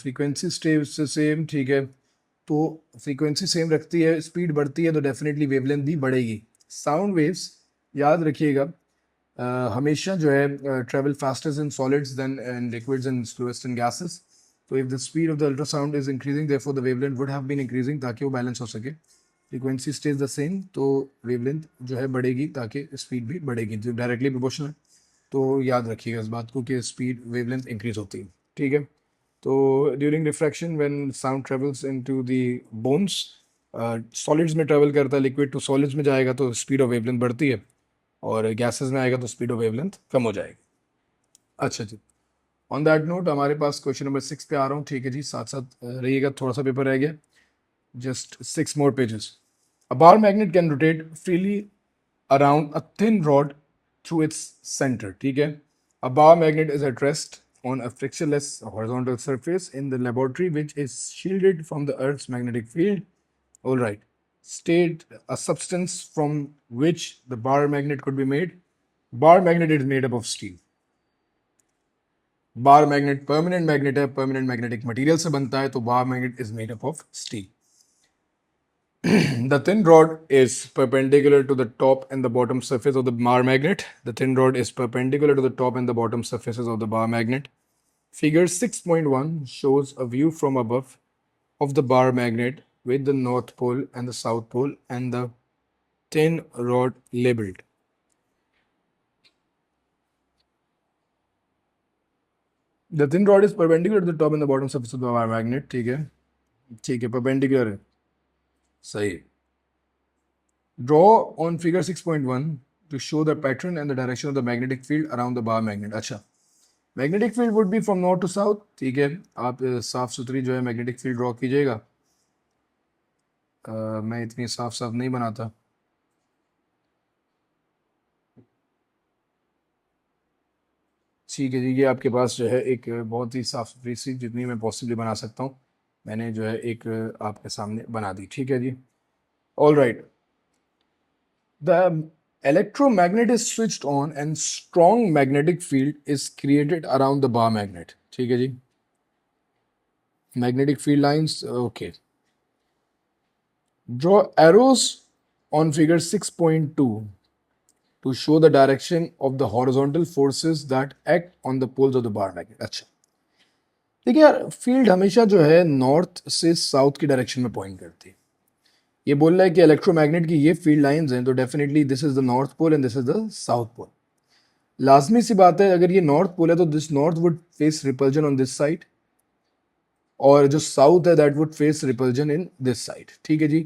frequency stays same. ठीक है, तो फ्रीक्वेंसी सेम रखती है, स्पीड बढ़ती है तो डेफिनेटली वेवलेंथ भी बढ़ेगी। साउंड वेव्स याद रखिएगा हमेशा जो है travel faster in solids than in liquids and fluids and gases. तो if the speed of the ultrasound is increasing therefore the wavelength would have been increasing, ताकि वो बैलेंस हो सके। फ्रीक्वेंसी स्टेज द सेम तो wavelength जो है बढ़ेगी ताकि स्पीड भी बढ़ेगी, जो डायरेक्टली प्रोपोर्शनल। तो याद रखिएगा इस बात को कि स्पीड वेवलेंथ इंक्रीज होती है। ठीक है, तो during refraction when sound travels into the bones, solids में ट्रेवल करता है, लिक्विड टू सॉलिड्स में जाएगा तो स्पीड ऑफ वेवलेंथ बढ़ती है, और गैसेस में आएगा तो स्पीड ऑफ वेवलेंथ कम हो जाएगी। अच्छा जी, ऑन दैट नोट हमारे पास क्वेश्चन नंबर 6 पे आ रहा हूँ। ठीक है जी, साथ साथ रहिएगा, थोड़ा सा पेपर रह गया, just 6 more pages. A bar magnet can rotate freely around a thin rod through its center. ठीक है, a bar magnet is at rest on a frictionless horizontal surface in the laboratory which is shielded from the Earth's magnetic field. All right. State a substance from which the bar magnet could be made. Bar magnet is made up of steel. Bar magnet permanent magnet है, permanent magnetic material से बनता है, तो bar magnet is made up of steel. The thin rod is perpendicular to the top and the bottom surface of the bar magnet. The thin rod is perpendicular to the top and the bottom surfaces of the bar magnet. Figure 6.1 shows a view from above of the bar magnet with the north pole and the south pole and the thin rod labeled. The thin rod is perpendicular to the top and the bottom surface of the bar magnet. ठीक है, ठीक है, perpendicular है, सही है। Draw on figure 6.1 to show the pattern and the direction of the magnetic field around the bar magnet. अच्छा, magnetic field would be from north to south. ठीक है, आप साफ सुथरी जो है मैग्नेटिक फील्ड ड्रॉ कीजिएगा। मैं इतनी साफ साफ नहीं बनाता। ठीक है जी, ये आपके पास जो है एक बहुत ही साफ सुथरी सी, जितनी मैं पॉसिबली बना सकता हूँ मैंने जो है एक आपके सामने बना दी। ठीक है जी, all right. The electromagnet is switched on and strong magnetic field is created around the bar magnet. ठीक है जी, magnetic field lines, okay. Draw arrows on figure 6.2 to show the direction of the horizontal forces that act on the poles of the bar magnet. अच्छा, देखिए यार, field हमेशा जो है north से south की डायरेक्शन में पॉइंट करती है। ये बोल रहा है कि इलेक्ट्रोमैग्नेट की ये फील्ड लाइंस हैं, तो definitely this is the north pole and this is the south pole. लाजमी सी बात है, अगर ये नॉर्थ पोल है तो this north would face repulsion on this side, और जो साउथ है that would face repulsion in this side. ठीक है जी,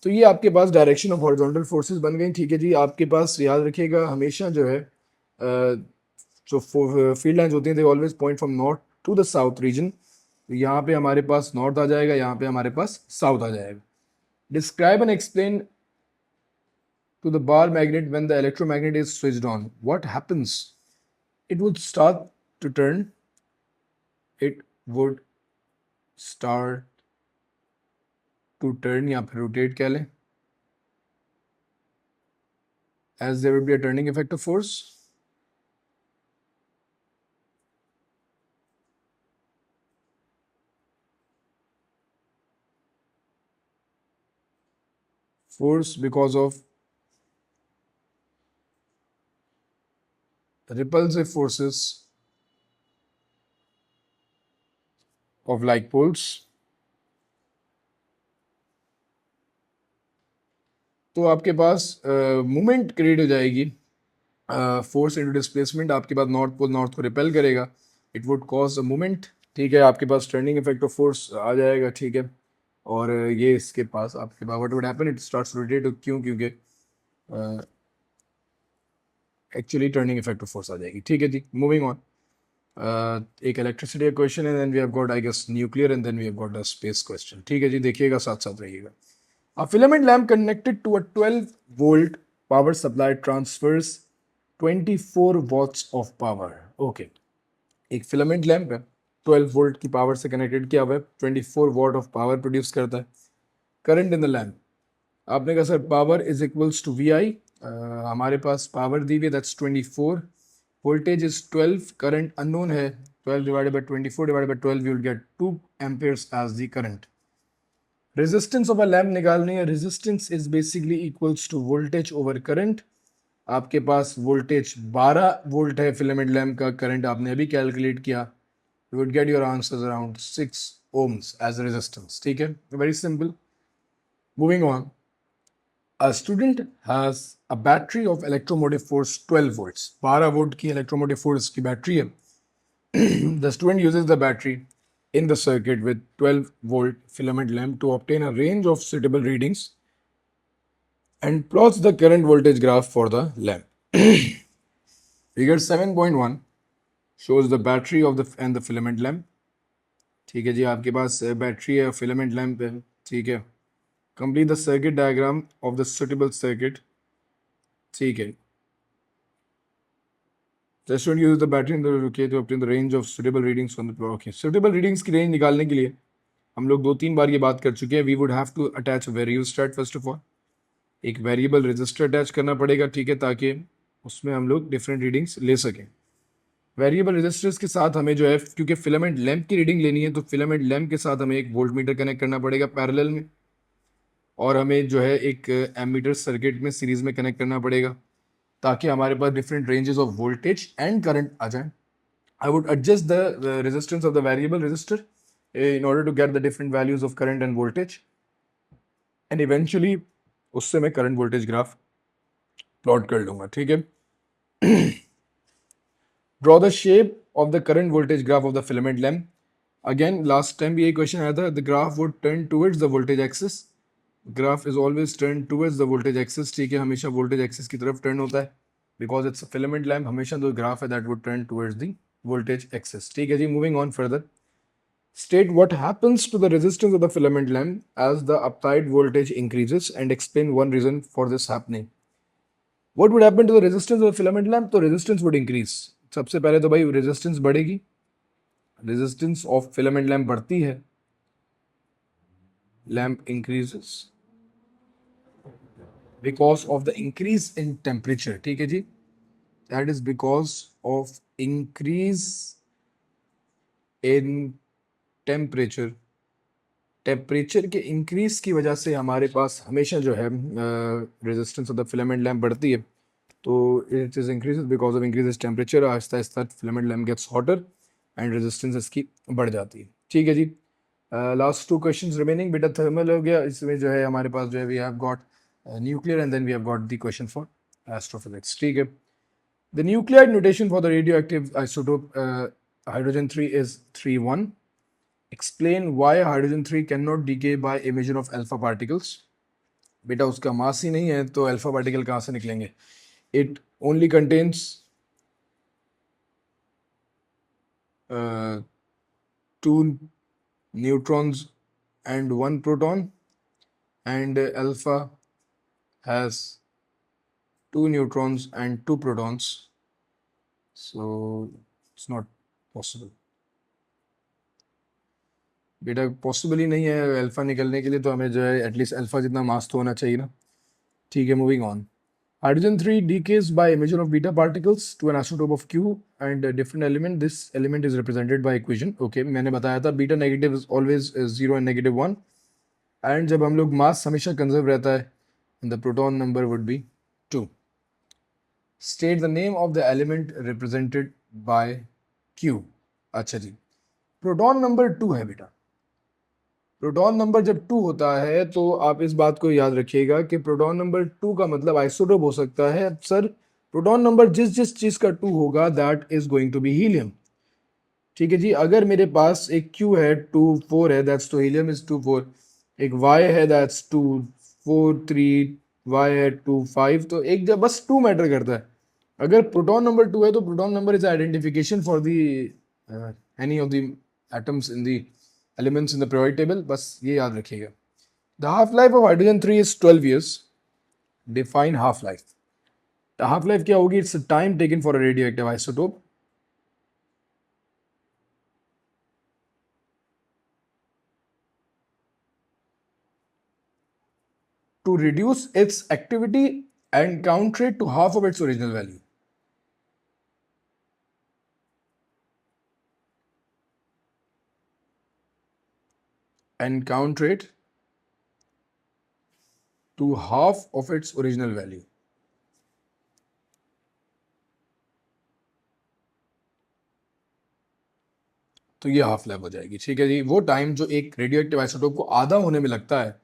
तो ये आपके पास डायरेक्शन ऑफ हॉरिजॉन्टल फोर्सेस बन गई। ठीक है जी, आपके पास याद रखिएगा हमेशा जो है जो फील्ड लाइंस होती हैं they always point from north to the south region. तो यहाँ पे हमारे पास नॉर्थ आ जाएगा, यहाँ पे हमारे पास साउथ आ जाएगा। Describe and explain to the bar magnet when the electromagnet is switched on. What happens? It would start to turn. It would start to turn या फिर rotate कह लें, as there would be a turning effect of force. Force because of repulsive forces of like poles. तो आपके पास movement create हो जाएगी force into displacement, आपके पास नॉर्थ पोल नॉर्थ को रिपेल करेगा, it would cause a movement, ठीक है। आपके पास टर्निंग इफेक्ट ऑफ फोर्स आ जाएगा, ठीक है। और ये इसके पास आपके पास what would happen, it starts rotate, क्यों, क्योंकि actually turning effect of force आ जाएगी, ठीक है जी। मूविंग ऑन, एक इलेक्ट्रिसिटी का क्वेश्चन है, then we have got I guess nuclear, and then we have got the space question, ठीक है जी। देखिएगा, साथ साथ रहिएगा। A filament lamp connected to a 12-volt power supply transfers 24 watts of power. Okay. एक filament lamp है, 12 volt की power से कनेक्टेड किया हुआ है, 24 वॉट ऑफ पावर प्रोड्यूस करता है। करंट इन द लैंप, आपने कहा sir power is equals to V I, हमारे पास पावर दी हुई है, that's 24, voltage is 12, current unknown है, 12 divided by 24 divided by 12, you will get 2 amperes as the current. Resistance of a lamp निकालनी है, resistance is basically equals to voltage over current. आपके पास वोल्टेज 12 वोल्ट है filament lamp का, current आपने अभी calculate किया, you would gate your answers around 6 ohms as resistance, ठीक है, very simple. Moving on, a student has a battery of electromotive force 12 volts, 12 volt की इलेक्ट्रोमोटिव फोर्स की battery है। The student uses the battery in the circuit with 12-volt filament lamp to obtain a range of suitable readings and plots the current voltage graph for the lamp. Figure 7.1 shows the battery of the filament lamp. ठीक है जी, आपके पास battery है, filament lamp है, ठीक है। Complete the circuit diagram of the suitable circuit, ठीक है। The student uses the battery in the okay to obtain the range of suitable readings from the plot. Okay, suitable readings की range निकालने के लिए हम लोग 2-3 बार ये बात कर चुके हैं। We would have to attach variostat first of all, एक वेरिएबल रजिस्टर अटैच करना पड़ेगा, ठीक है, ताकि उसमें हम लोग डिफरेंट रीडिंग्स ले सकें। वेरिएबल रजिस्टर्स के साथ हमें जो है, क्योंकि फिलामेंट लैंप की रीडिंग लेनी है, तो फिलामेंट लैंप के साथ हमें एक वोल्ट मीटर कनेक्ट करना पड़ेगा पैरेलल में, और हमें जो है एक एमीटर सर्किट में सीरीज में कनेक्ट करना पड़ेगा, ताकि हमारे पास different ranges of voltage and current आ जाए। I would adjust the resistance of the variable resistor in order to get the different values of current and voltage, and eventually उससे मैं current voltage graph plot कर लूँगा, ठीक है। Draw the shape of the current voltage graph of the filament lamp. Again, last time भी ये question आया था, the graph would turn towards the voltage axis. Graph is always turned towards the voltage axis, ठीक है, हमेशा voltage axis की तरफ turn होता है, because it's a filament lamp, हमेशा जो graph है that would turn towards the voltage axis, ठीक है जी। Moving on further, state what happens to the resistance of the filament lamp as the applied voltage increases and explain one reason for this happening. What would happen to the resistance of the filament lamp? तो resistance would increase. सबसे पहले तो भाई resistance बढ़ेगी, resistance of filament lamp बढ़ती है, lamp increases because of the increase in temperature, ठीक है जी, that is because of increase in temperature. Temperature के इंक्रीज की वजह से हमारे पास हमेशा जो है resistance of the filament lamp बढ़ती है, तो it is increases because of increase temperature, आहिस्ता आहिस्ता filament lamp gets hotter and resistance इसकी बढ़ जाती है, ठीक है जी। लास्ट 2 क्वेश्चंस रिमेनिंग, बेटा थर्मल हो गया, इसमें जो है हमारे पास जो है we have got nuclear, and then we have got the question for astrophysics, ठीक है। The nuclear notation for the radioactive isotope hydrogen 3 is 3,1. Explain why hydrogen 3 cannot decay by emission of alpha particles. बेटा उसका मास ही नहीं है, तो alpha particle कहाँ से निकलेंगे? It only contains 2 neutrons and 1 proton, and alpha has 2 neutrons and 2 protons, so it's not possible. बेटा possible ही नहीं है अल्फा निकलने के लिए, तो हमें जो है एटलीस्ट अल्फा जितना मास तो होना चाहिए ना, ठीक है। Moving on, hydrogen 3 decays by emission of beta particles to an isotope of Q and a different element. This element is represented by equation. Okay, मैंने बताया था beta negative is always 0 and -1, and जब हम लोग मास हमेशा conserve रहता है, the proton number would be 2. State the name of the element represented by Q. अच्छा जी, प्रोटॉन नंबर 2 है बेटा। प्रोटॉन नंबर जब 2 होता है, तो आप इस बात को याद रखिएगा कि प्रोटॉन नंबर 2 का मतलब आइसोटोप हो सकता है सर प्रोटॉन नंबर जिस जिस चीज का 2 होगा that is going to be helium. ठीक है जी, अगर मेरे पास एक Q है 2 4 है दैट्स तो हीलियम इज 2 4, एक Y है दैट्स 2 4 3, Y है 2 5, तो एक जब बस 2 मैटर करता है। अगर प्रोटॉन नंबर 2 है तो proton number is identification for the any of the atoms in the elements in the periodic table, बस ये याद रखिएगा। The half life of hydrogen 3 is 12 years। Define half life. Half life क्या होगी? It's time taken for a radio active isotope to reduce its activity and counter it to half of its original value. And counter it to half of its original value. तो ये half life हो जाएगी। ठीक है जी, वो time जो एक radio active isotope को आधा होने में लगता है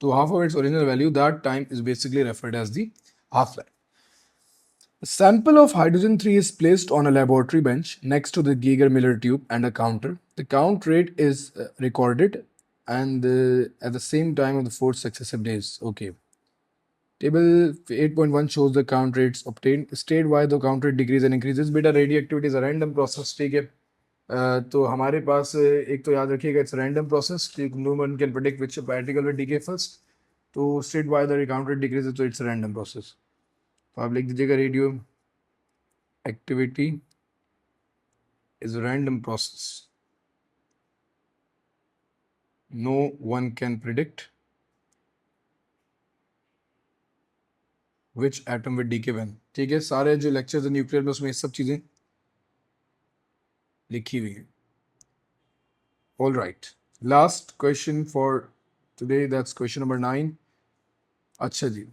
तो half of its original value, that time is basically referred as the half life. A sample of hydrogen 3 is placed on a laboratory bench next to the Geiger-Miller tube and a counter. The count rate is recorded and at the same time of the 4 successive days. Okay. Table 8.1 shows the count rates obtained. State why the count rate decreases and increases. बेटा radioactivity is a random process, ठीक है। तो हमारे पास एक तो याद रखिएगा it's a random process. No one can predict which particle will decay first. तो state why the count rate decreases, तो it's a random process. तो आप लिख दीजिएगा radio activity is a random process. No one can predict which atom will decay when. ठीक है, सारे जो लेक्चर्स हैं न्यूक्लियर में उसमें ये सब चीज़ें लिखी हुई हैं। All right. Last question for today. That's question number 9. अच्छा जी.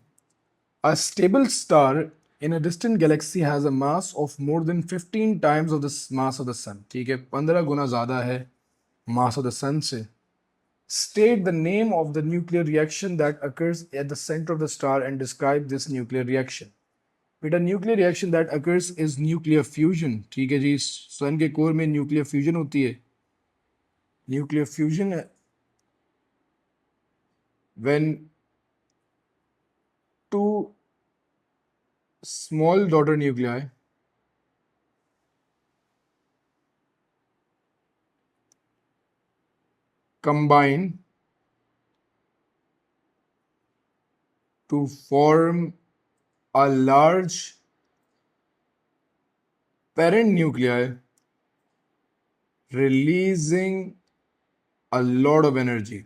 A stable star in a distant galaxy has a mass of more than 15 times of the mass of the sun. ठीक है, 15 गुना ज़्यादा है mass of the sun से. State the name of the nuclear reaction that occurs at the center of the star and describe this nuclear reaction. बेटा nuclear reaction that occurs is nuclear fusion. ठीक है जी, सन के core में nuclear fusion होती है। Nuclear fusion when two small daughter nuclei combine to form a large parent nuclei, releasing a lot of energy.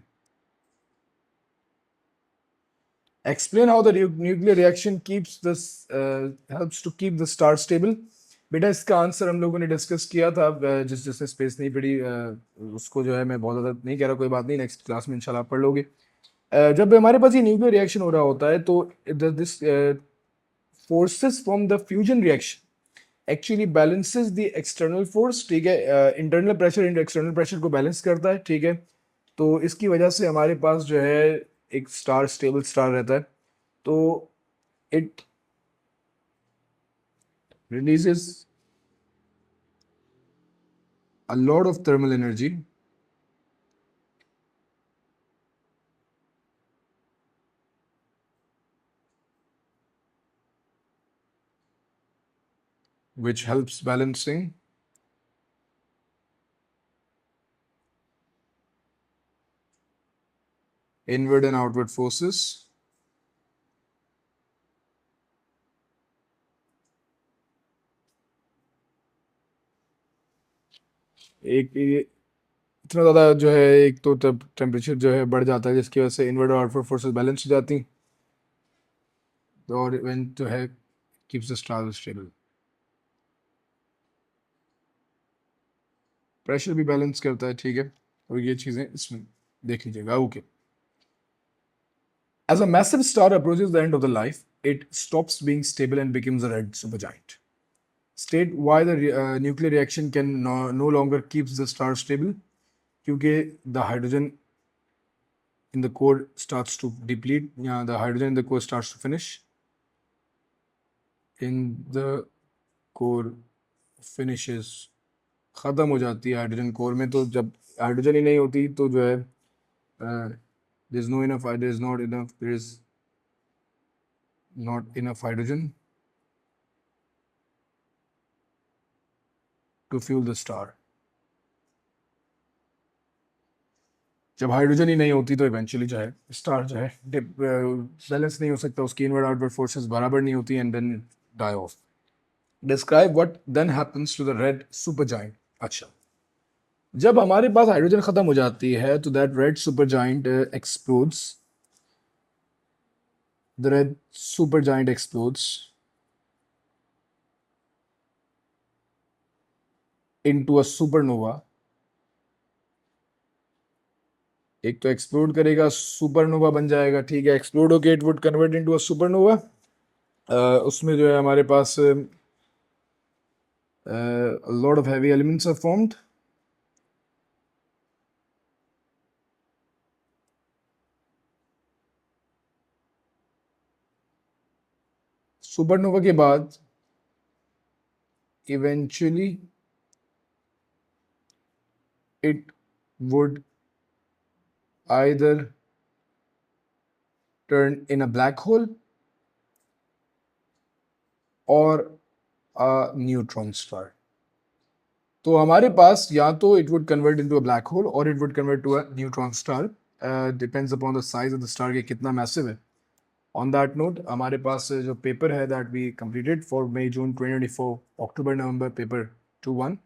Explain how the nuclear reaction keeps this helps to keep the star stable. बेटा इसका answer हम लोगों ने discuss किया था। जिस जिसने space नहीं पढ़ी उसको जो है मैं बहुत ज़्यादा नहीं कह रहा, कोई बात नहीं, नेक्स्ट क्लास में इंशाल्लाह आप पढ़ लोगे। जब हमारे पास ये न्यूक्लियर रिएक्शन हो रहा होता है तो this forces from the fusion reaction actually balances the external force. ठीक है, internal pressure in external pressure को बैलेंस करता है। ठीक है, तो इसकी वजह से हमारे पास जो है एक स्टार स्टेबल स्टार रहता है। तो it releases a lot of thermal energy which helps balancing inward and outward forces एक इतना ज़्यादा जो है एक तो टेम्परेचर जो है बढ़ जाता है जिसकी वजह से इनवर्ड और आउटवर्ड फोर्सेस बैलेंस हो जाती और इवेंट जो है keeps the star stable. Pressure भी बैलेंस करता है। ठीक है, और ये चीज़ें इसमें देख लीजिएगा। Okay, as a massive star approaches the end of the life, it stops being stable and becomes a red supergiant. State why the nuclear reaction can no longer keeps the star stable. क्योंकि the hydrogen in the core starts to deplete, yeah, the hydrogen in the core starts to finish. In the core finishes, ख़त्म हो जाती है hydrogen core में। तो जब hydrogen ही नहीं होती तो जो है there is no enough, there is not enough, there is not enough hydrogen to fuel the star. जब हाइड्रोजन ही नहीं होती तो इवेंचुअली जो है स्टार जो है बैलेंस नहीं हो सकता, उसकी इनवर्ड आउटवर्ड फोर्सेस बराबर नहीं होती and then die off. Describe what then happens to the red supergiant. अच्छा, जब हमारे पास हाइड्रोजन खत्म हो जाती है तो that red supergiant explodes, the red supergiant explodes into a supernova. एक तो एक्सप्लोड करेगा, सुपरनोवा बन जाएगा, ठीक है, एक्सप्लोड होके it would convert into a supernova. उसमें जो है हमारे पास a lot of heavy elements are formed. Supernova के बाद eventually it would either turn in a black hole or a neutron star. तो हमारे पास या तो it would convert into a black hole or it would convert to a neutron star. Depends upon the size of the star के कितना massive है. On that note, हमारे पास जो पेपर है that we completed for May June 2024 October November paper 2-1.